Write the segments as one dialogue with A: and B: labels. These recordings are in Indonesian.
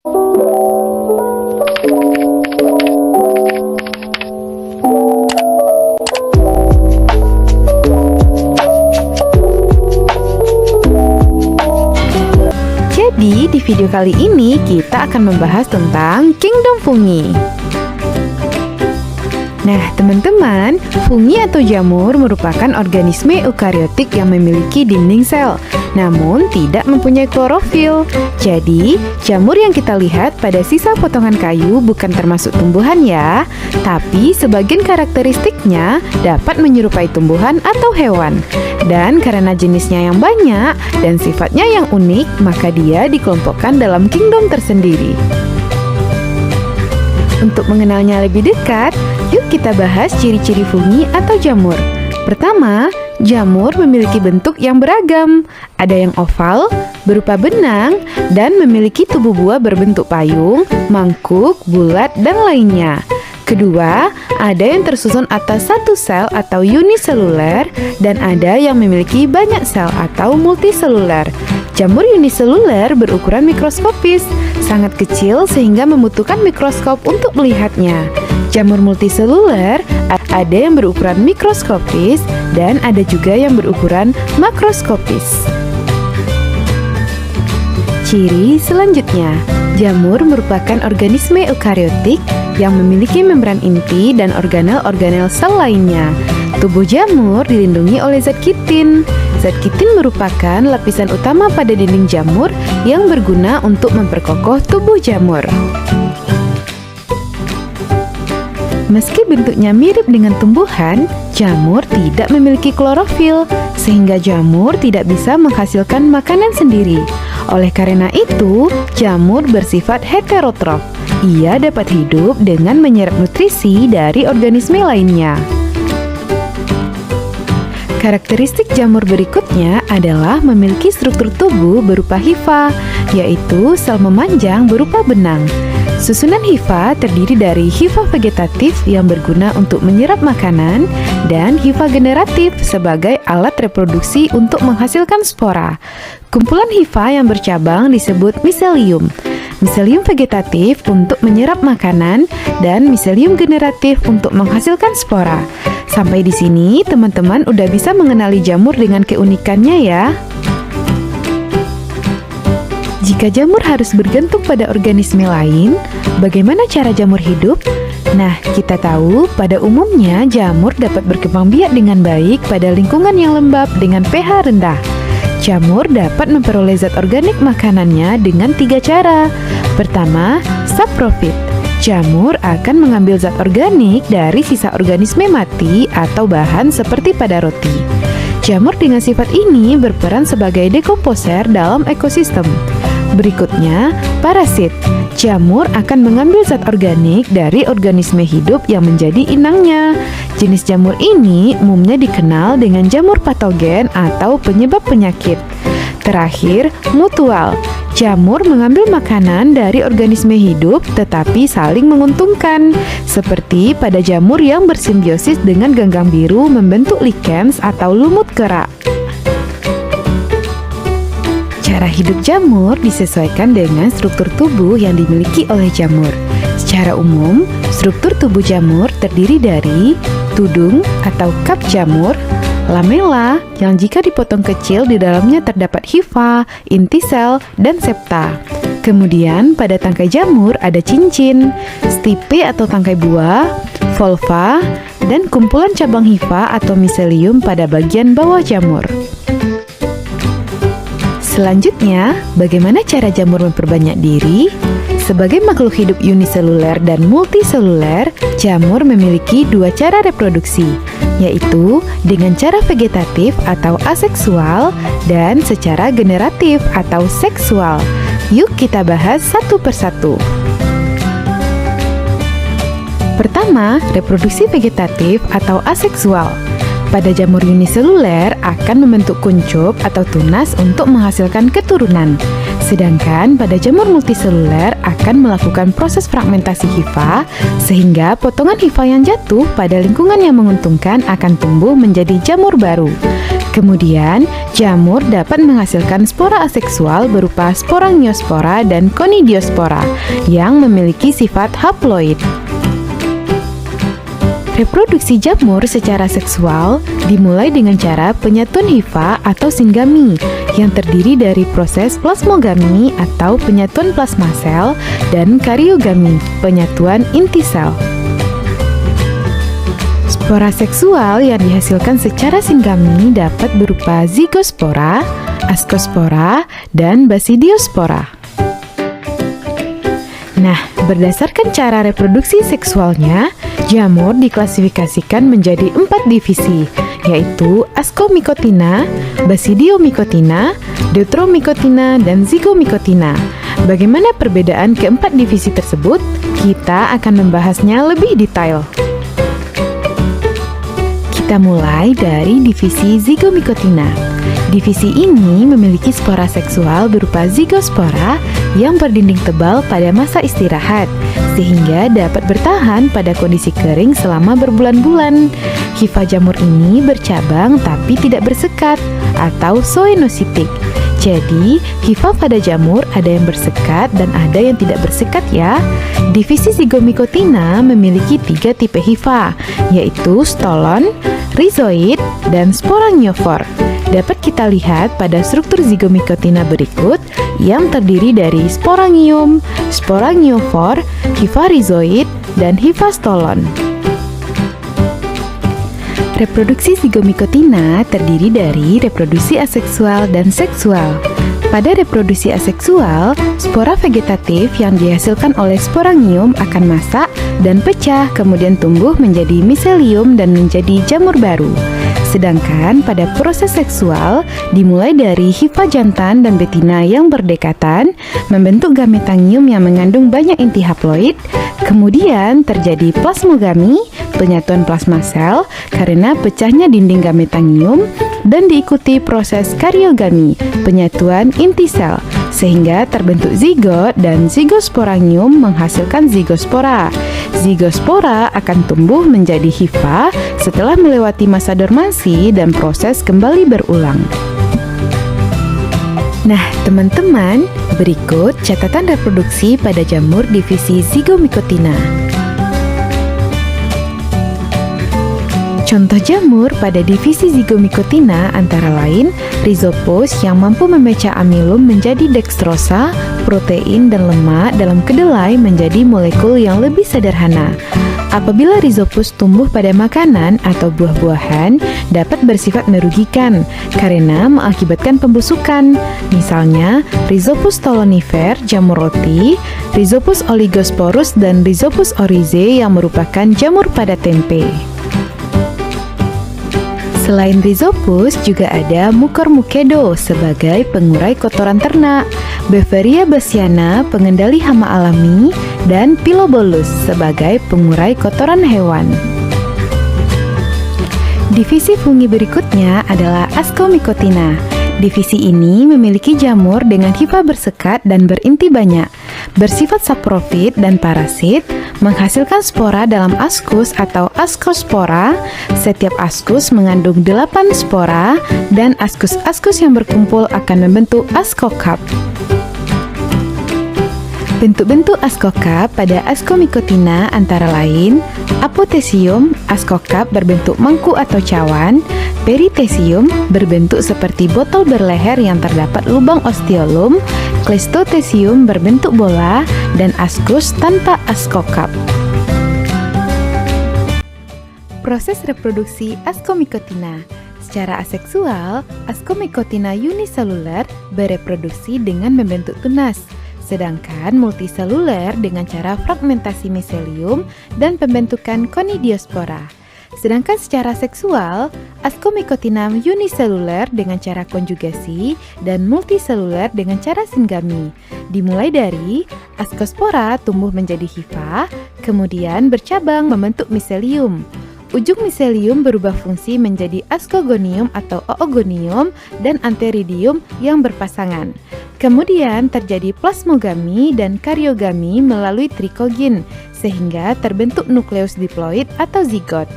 A: Jadi, di video kali ini kita akan membahas tentang Kingdom Fungi. Nah, teman-teman, fungi atau jamur merupakan organisme eukariotik yang memiliki dinding sel, namun tidak mempunyai klorofil. Jadi, jamur yang kita lihat pada sisa potongan kayu bukan termasuk tumbuhan ya, tapi sebagian karakteristiknya dapat menyerupai tumbuhan atau hewan. Dan karena jenisnya yang banyak dan sifatnya yang unik, maka dia dikelompokkan dalam kingdom tersendiri. Untuk mengenalnya lebih dekat, yuk kita bahas ciri-ciri fungi atau jamur. Pertama, jamur memiliki bentuk yang beragam. Ada yang oval, berupa benang, dan memiliki tubuh buah berbentuk payung, mangkuk, bulat, dan lainnya. Kedua, ada yang tersusun atas satu sel atau uniseluler, dan ada yang memiliki banyak sel atau multiseluler. Jamur uniseluler berukuran mikroskopis, sangat kecil sehingga membutuhkan mikroskop untuk melihatnya. Jamur multiseluler ada yang berukuran mikroskopis dan ada juga yang berukuran makroskopis. Ciri selanjutnya, jamur merupakan organisme eukariotik yang memiliki membran inti dan organel-organel sel lainnya. Tubuh jamur dilindungi oleh zat kitin. Zat kitin merupakan lapisan utama pada dinding jamur yang berguna untuk memperkokoh tubuh jamur. Meski bentuknya mirip dengan tumbuhan, jamur tidak memiliki klorofil, sehingga jamur tidak bisa menghasilkan makanan sendiri. Oleh karena itu, jamur bersifat heterotrof. Ia dapat hidup dengan menyerap nutrisi dari organisme lainnya. Karakteristik jamur berikutnya adalah memiliki struktur tubuh berupa hifa, yaitu sel memanjang berupa benang. Susunan hifa terdiri dari hifa vegetatif yang berguna untuk menyerap makanan dan hifa generatif sebagai alat reproduksi untuk menghasilkan spora. Kumpulan hifa yang bercabang disebut miselium. Miselium vegetatif untuk menyerap makanan dan miselium generatif untuk menghasilkan spora. Sampai di sini teman-teman udah bisa mengenali jamur dengan keunikannya ya. Jika jamur harus bergantung pada organisme lain, bagaimana cara jamur hidup? Nah, kita tahu pada umumnya jamur dapat berkembang biak dengan baik pada lingkungan yang lembab dengan pH rendah. Jamur dapat memperoleh zat organik makanannya dengan 3 cara. Pertama, saprofit. Jamur akan mengambil zat organik dari sisa organisme mati atau bahan seperti pada roti. Jamur dengan sifat ini berperan sebagai dekomposer dalam ekosistem. Berikutnya, parasit. Jamur akan mengambil zat organik dari organisme hidup yang menjadi inangnya. Jenis jamur ini umumnya dikenal dengan jamur patogen atau penyebab penyakit. Terakhir, mutual. Jamur mengambil makanan dari organisme hidup tetapi saling menguntungkan, seperti pada jamur yang bersimbiosis dengan ganggang biru membentuk likens atau lumut kerak. Cara hidup jamur disesuaikan dengan struktur tubuh yang dimiliki oleh jamur. Secara umum, struktur tubuh jamur terdiri dari tudung atau kap jamur, lamela yang jika dipotong kecil di dalamnya terdapat hifa, inti sel, dan septa. Kemudian pada tangkai jamur ada cincin, stipe atau tangkai buah, volva, dan kumpulan cabang hifa atau miselium pada bagian bawah jamur. Selanjutnya, bagaimana cara jamur memperbanyak diri? Sebagai makhluk hidup uniseluler dan multiseluler, jamur memiliki 2 cara reproduksi, yaitu dengan cara vegetatif atau aseksual dan secara generatif atau seksual. Yuk kita bahas satu persatu. Pertama, reproduksi vegetatif atau aseksual. Pada jamur uniseluler akan membentuk kuncup atau tunas untuk menghasilkan keturunan. Sedangkan pada jamur multiseluler akan melakukan proses fragmentasi hifa sehingga potongan hifa yang jatuh pada lingkungan yang menguntungkan akan tumbuh menjadi jamur baru. Kemudian, jamur dapat menghasilkan spora aseksual berupa sporangiospora dan conidiospora yang memiliki sifat haploid. Reproduksi jamur secara seksual dimulai dengan cara penyatuan hifa atau singami yang terdiri dari proses plasmogami atau penyatuan plasma sel dan karyogami, penyatuan inti sel. Spora seksual yang dihasilkan secara singami dapat berupa zigospora, askospora, dan basidiospora. Nah, berdasarkan cara reproduksi seksualnya, jamur diklasifikasikan menjadi 4 divisi, yaitu askomycotina, basidiomycotina, deuteromycotina, dan zygomycotina. Bagaimana perbedaan keempat divisi tersebut? Kita akan membahasnya lebih detail. Kita mulai dari divisi zygomycotina. Divisi ini memiliki spora seksual berupa zigospora yang berdinding tebal pada masa istirahat, sehingga dapat bertahan pada kondisi kering selama berbulan-bulan. Hifa jamur ini bercabang tapi tidak bersekat atau zoenositik. Jadi, hifa pada jamur ada yang bersekat dan ada yang tidak bersekat ya. Divisi zygomycotina memiliki 3 tipe hifa, yaitu stolon, rhizoid, dan sporangiofor. Dapat kita lihat pada struktur zygomycotina berikut yang terdiri dari sporangium, sporangiofor, hifa rhizoid, dan hifa stolon. Reproduksi zygomycotina terdiri dari reproduksi aseksual dan seksual. Pada reproduksi aseksual, spora vegetatif yang dihasilkan oleh sporangium akan masak dan pecah, kemudian tumbuh menjadi miselium dan menjadi jamur baru. Sedangkan pada proses seksual dimulai dari hifa jantan dan betina yang berdekatan, membentuk gametangium yang mengandung banyak inti haploid, kemudian terjadi plasmogami, penyatuan plasma sel karena pecahnya dinding gametangium, dan diikuti proses karyogami, penyatuan inti sel, sehingga terbentuk zigot dan zigosporangium menghasilkan zigospora. Zigospora akan tumbuh menjadi hifa setelah melewati masa dormansi dan proses kembali berulang. Nah, teman-teman, berikut catatan reproduksi pada jamur divisi zygomycotina. Contoh jamur pada divisi zygomycotina antara lain rhizopus yang mampu memecah amilum menjadi dextrosa, protein dan lemak dalam kedelai menjadi molekul yang lebih sederhana. Apabila rhizopus tumbuh pada makanan atau buah-buahan, dapat bersifat merugikan karena mengakibatkan pembusukan. Misalnya, Rhizopus stolonifer, jamur roti, Rhizopus oligosporus, dan Rhizopus oryzae yang merupakan jamur pada tempe. Selain rhizopus, juga ada Mucormucedo sebagai pengurai kotoran ternak, Beveria bassiana pengendali hama alami, dan Pilobolus sebagai pengurai kotoran hewan. Divisi fungi berikutnya adalah Ascomycotina. Divisi ini memiliki jamur dengan hifa bersekat dan berinti banyak, bersifat saprofit dan parasit, menghasilkan spora dalam askus atau askospora. Setiap askus mengandung 8 spora dan askus-askus yang berkumpul akan membentuk askokap. Bentuk-bentuk askokap pada Ascomycotina antara lain apotesium, askokap berbentuk mangkuk atau cawan, peritesium berbentuk seperti botol berleher yang terdapat lubang osteolum, kleistotesium berbentuk bola, dan askus tanpa askokap. Proses reproduksi Ascomycotina. Secara aseksual, Ascomycotina uniseluler bereproduksi dengan membentuk tunas, sedangkan multiseluler dengan cara fragmentasi miselium dan pembentukan conidiospora. Sedangkan secara seksual, Ascomycotina uniseluler dengan cara konjugasi dan multiseluler dengan cara singami. Dimulai dari askospora tumbuh menjadi hifa, kemudian bercabang membentuk miselium. Ujung miselium berubah fungsi menjadi askogonium atau oogonium dan anteridium yang berpasangan. Kemudian terjadi plasmogami dan karyogami melalui trikogin, sehingga terbentuk nukleus diploid atau zigot.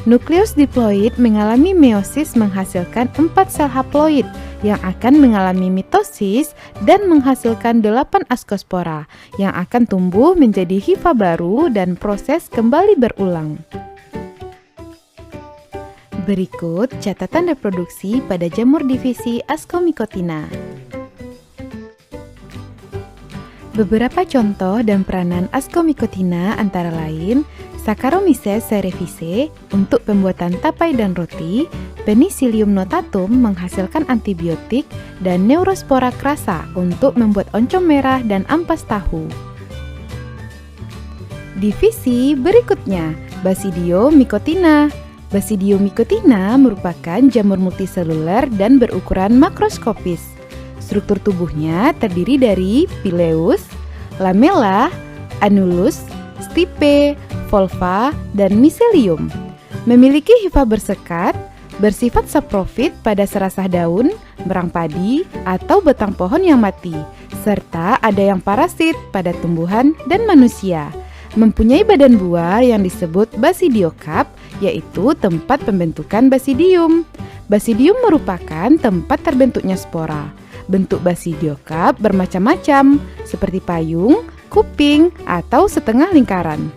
A: Nukleus diploid mengalami meiosis menghasilkan 4 sel haploid yang akan mengalami mitosis dan menghasilkan 8 askospora yang akan tumbuh menjadi hifa baru dan proses kembali berulang. Berikut catatan reproduksi pada jamur divisi Ascomycotina. Beberapa contoh dan peranan Ascomycotina antara lain Saccharomyces cerevisiae untuk pembuatan tapai dan roti, Penicillium notatum menghasilkan antibiotik, dan Neurospora crassa untuk membuat oncom merah dan ampas tahu. Divisi berikutnya, Basidiomycotina. Basidiomycotina merupakan jamur multiseluler dan berukuran makroskopis. Struktur tubuhnya terdiri dari pileus, lamella, annulus, stipe, volva, dan miselium. Memiliki hifa bersekat, bersifat saprofit pada serasah daun, berang padi, atau batang pohon yang mati, serta ada yang parasit pada tumbuhan dan manusia. Mempunyai badan buah yang disebut basidiokarp, yaitu tempat pembentukan basidium. Basidium merupakan tempat terbentuknya spora. Bentuk basidiokarp bermacam-macam, seperti payung, kuping, atau setengah lingkaran.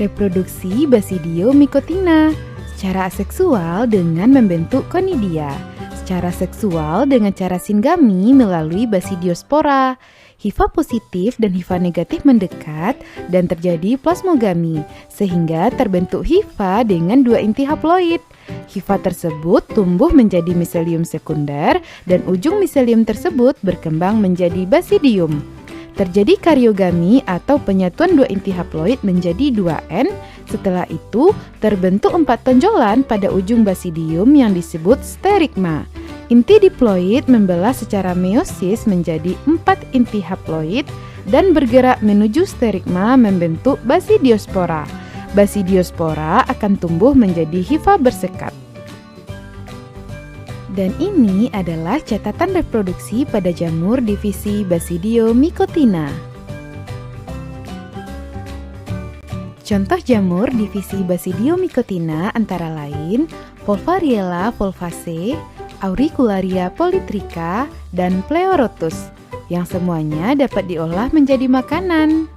A: Reproduksi Basidiomycotina secara aseksual dengan membentuk konidia, secara seksual dengan cara singami melalui basidiospora. Hifa positif dan hifa negatif mendekat dan terjadi plasmogami, sehingga terbentuk hifa dengan 2 inti haploid. Hifa tersebut tumbuh menjadi miselium sekunder dan ujung miselium tersebut berkembang menjadi basidium. Terjadi kariogami atau penyatuan 2 inti haploid menjadi 2N. Setelah itu terbentuk 4 tonjolan pada ujung basidium yang disebut sterigma. Inti diploid membelah secara meiosis menjadi 4 inti haploid dan bergerak menuju sterigma membentuk basidiospora. Basidiospora akan tumbuh menjadi hifa bersekat. Dan ini adalah catatan reproduksi pada jamur divisi Basidiomycotina. Contoh jamur divisi Basidiomycotina antara lain Volvariella volvaceae, Auricularia polytricha, dan Pleurotus, yang semuanya dapat diolah menjadi makanan.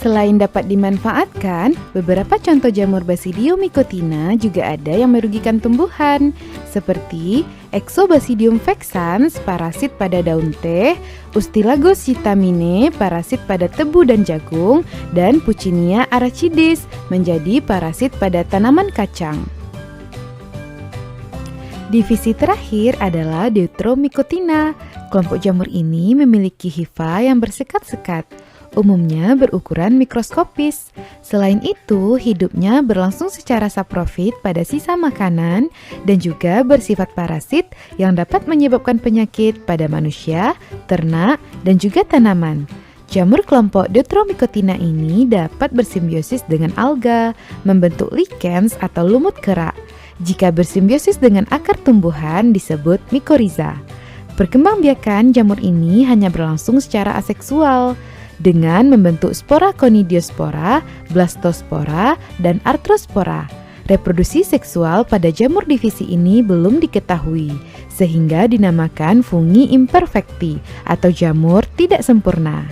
A: Selain dapat dimanfaatkan, beberapa contoh jamur Basidiomycotina juga ada yang merugikan tumbuhan, seperti Exobasidium vexans, parasit pada daun teh, Ustilagos citamine, parasit pada tebu dan jagung, dan Puccinia aracidis, menjadi parasit pada tanaman kacang. Divisi terakhir adalah Deuteromycotina. Kelompok jamur ini memiliki hifa yang bersekat-sekat, umumnya berukuran mikroskopis. Selain itu, hidupnya berlangsung secara saprofit pada sisa makanan dan juga bersifat parasit yang dapat menyebabkan penyakit pada manusia, ternak, dan juga tanaman. Jamur kelompok Deuteromycotina ini dapat bersimbiosis dengan alga, membentuk lichens atau lumut kerak. Jika bersimbiosis dengan akar tumbuhan disebut mikoriza. Perkembangbiakan jamur ini hanya berlangsung secara aseksual, dengan membentuk spora conidiospora, blastospora, dan arthrospora. Reproduksi seksual pada jamur divisi ini belum diketahui, sehingga dinamakan fungi imperfecti atau jamur tidak sempurna.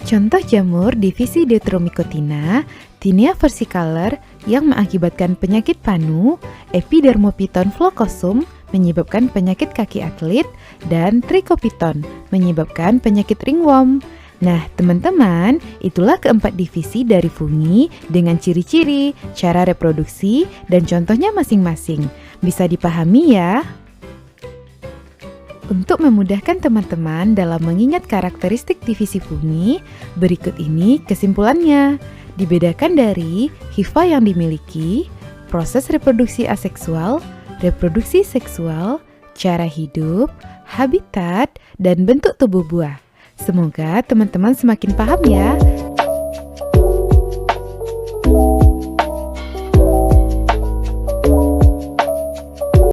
A: Contoh jamur divisi Deuteromycotina, Tinea versicolor yang mengakibatkan penyakit panu, Epidermophyton floocosum menyebabkan penyakit kaki atlet, dan Trichophyton menyebabkan penyakit ringworm. Nah, teman-teman, itulah keempat divisi dari fungi dengan ciri-ciri, cara reproduksi, dan contohnya masing-masing. Bisa dipahami ya? Untuk memudahkan teman-teman dalam mengingat karakteristik divisi fungi, berikut ini kesimpulannya. Dibedakan dari hifa yang dimiliki, proses reproduksi aseksual, reproduksi seksual, cara hidup, habitat, dan bentuk tubuh buah. Semoga teman-teman semakin paham ya.